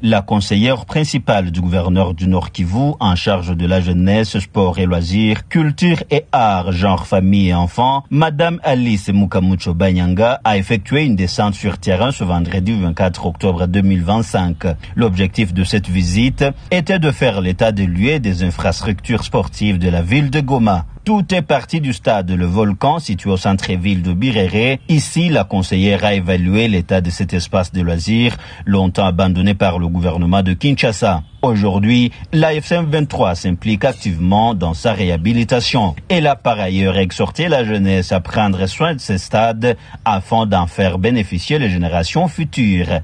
La conseillère principale du gouverneur du Nord Kivu en charge de la jeunesse, sport et loisirs, culture et arts, genre famille et enfants, Madame Alice Mukamucho Banyanga a effectué une descente sur terrain ce vendredi 24 octobre 2025. L'objectif de cette visite était de faire l'état des lieux des infrastructures sportives de la ville de Goma. Tout est parti du stade Le Volcan, situé au centre-ville de Birere. Ici, la conseillère a évalué l'état de cet espace de loisirs, longtemps abandonné par le gouvernement de Kinshasa. Aujourd'hui, l'AFC 23 s'implique activement dans sa réhabilitation. Elle a par ailleurs exhorté la jeunesse à prendre soin de ces stades afin d'en faire bénéficier les générations futures.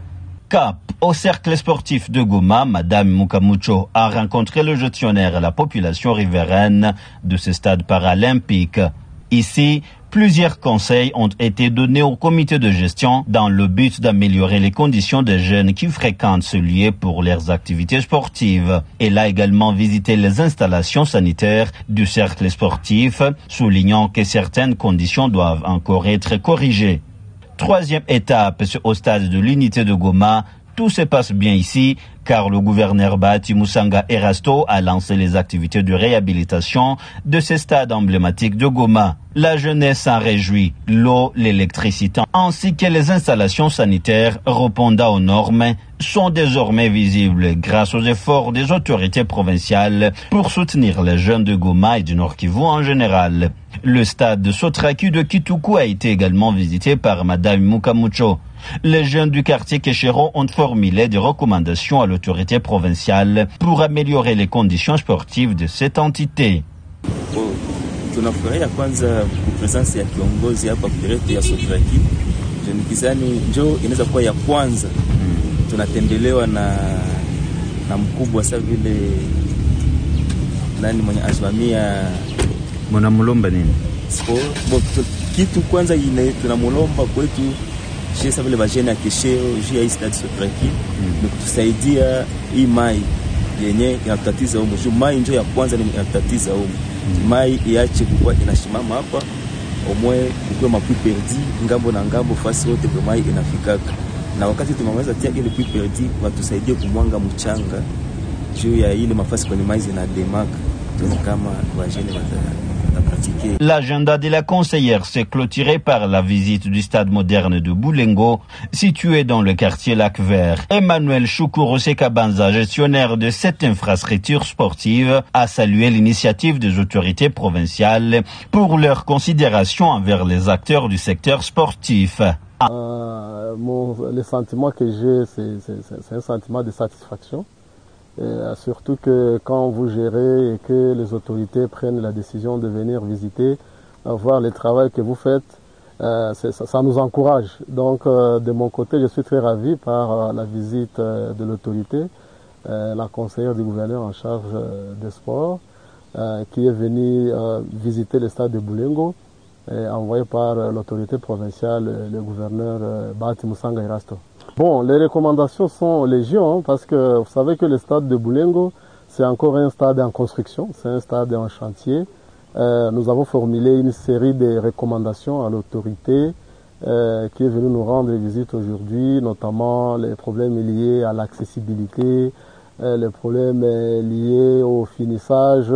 Cap au cercle sportif de Goma, Madame Mukamucho a rencontré le gestionnaire et la population riveraine de ce stade paralympique. Ici, plusieurs conseils ont été donnés au comité de gestion dans le but d'améliorer les conditions des jeunes qui fréquentent ce lieu pour leurs activités sportives. Elle a également visité les installations sanitaires du cercle sportif, soulignant que certaines conditions doivent encore être corrigées. Troisième étape, au stade de l'unité de Goma. Tout se passe bien ici, car le gouverneur Bahati Musanga Erasto a lancé les activités de réhabilitation de ce stade emblématique de Goma. La jeunesse s'en réjouit. L'eau, l'électricité, ainsi que les installations sanitaires répondant aux normes sont désormais visibles grâce aux efforts des autorités provinciales pour soutenir les jeunes de Goma et du Nord Kivu en général. Le stade de Sotraki de Kituku a été également visité par Madame Mukamucho. Les jeunes du quartier Keshero ont formulé des recommandations à l'autorité provinciale pour améliorer les conditions sportives de cette entité. Tunafurahia kwanza presence ya kiongozi hapa kuterete ya Sotraki. Nikizani njoo inaweza kuwa ya kwanza tunatembelewa na mkubwa sasa vile nani mwenye asimamia Mwanamulomba nini? Kitu kwanza ine tunamulomba kwetu sasa vile bajene ya Keshero juu ya stade Sotraki ni kutusaidia hii mai yenye inatatiza huko. Juu mai njoo ya kwanza ni inatatiza huko. Mai iache kukua inashimama hapa omwe kwa mapi perdi ngambo na ngambo fasi yote kwa mai inafikaka. Na wakati tumeweza tia ile mapi perdi watusaidie kumwanga mchanga juu ya ile mafasi kwenye mai zinademaka kama wajene pratiquer. L'agenda de la conseillère s'est clôturé par la visite du stade moderne de Boulengo, situé dans le quartier Lac Vert. Emmanuel Choukuro Sekabanza, gestionnaire de cette infrastructure sportive, a salué l'initiative des autorités provinciales pour leur considération envers les acteurs du secteur sportif. Le sentiment que j'ai, c'est un sentiment de satisfaction. Surtout que quand vous gérez et que les autorités prennent la décision de venir visiter, voir le travail que vous faites, ça nous encourage. Donc de mon côté, je suis très ravi par la visite de l'autorité, la conseillère du gouverneur en charge des sports, qui est venue visiter le stade de Boulengo, envoyé par l'autorité provinciale, le gouverneur Bahati Musanga Erasto. Bon, les recommandations sont légion, parce que vous savez que le stade de Boulengo, c'est encore un stade en construction, c'est un stade en chantier. Nous avons formulé une série de recommandations à l'autorité qui est venue nous rendre visite aujourd'hui, notamment les problèmes liés à l'accessibilité, les problèmes liés au finissage.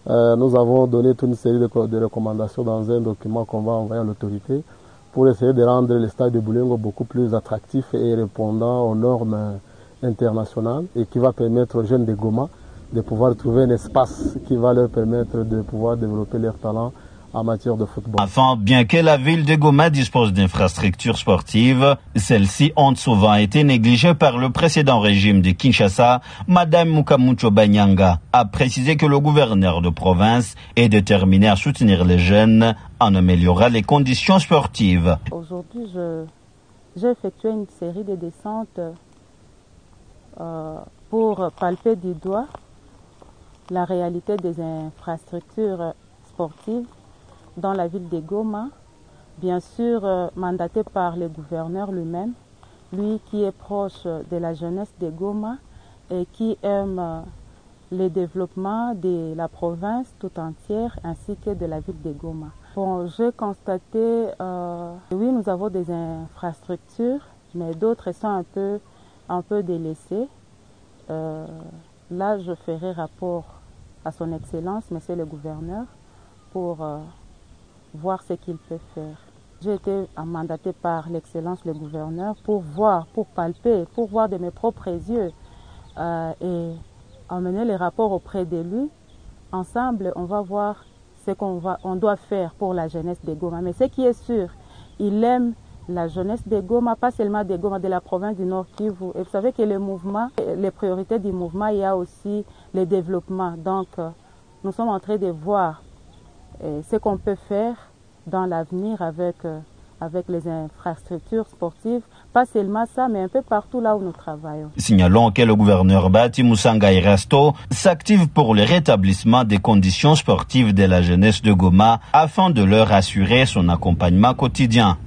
Nous avons donné toute une série de recommandations dans un document qu'on va envoyer à l'autorité pour essayer de rendre le stade de Boulengo beaucoup plus attractif et répondant aux normes internationales et qui va permettre aux jeunes de Goma de pouvoir trouver un espace qui va leur permettre de pouvoir développer leur talent en matière de football. Enfin, bien que la ville de Goma dispose d'infrastructures sportives, celles-ci ont souvent été négligées par le précédent régime de Kinshasa. Madame Mukamucho Banyanga a précisé que le gouverneur de province est déterminé à soutenir les jeunes en améliorant les conditions sportives. Aujourd'hui, j'ai effectué une série de descentes pour palper du doigt la réalité des infrastructures sportives dans la ville de Goma, bien sûr mandaté par le gouverneur lui-même, lui qui est proche de la jeunesse de Goma et qui aime le développement de la province tout entière ainsi que de la ville de Goma. Bon, j'ai constaté, oui, nous avons des infrastructures, mais d'autres sont un peu délaissées. là, je ferai rapport à son Excellence, Monsieur le Gouverneur, pour voir ce qu'il peut faire. J'ai été mandaté par l'Excellence le Gouverneur pour voir, pour palper, pour voir de mes propres yeux et emmener les rapports auprès de lui. Ensemble, on va voir ce qu'on doit faire pour la jeunesse de Goma. Mais ce qui est sûr, il aime la jeunesse de Goma, pas seulement de Goma, de la province du Nord Kivu. Et vous savez que le mouvement, les priorités du mouvement, il y a aussi le développement. Donc, nous sommes en train de voir ce qu'on peut faire dans l'avenir avec les infrastructures sportives. Pas seulement ça, mais un peu partout là où nous travaillons. Signalons que le gouverneur Bahati Musanga Erasto s'active pour le rétablissement des conditions sportives de la jeunesse de Goma afin de leur assurer son accompagnement quotidien.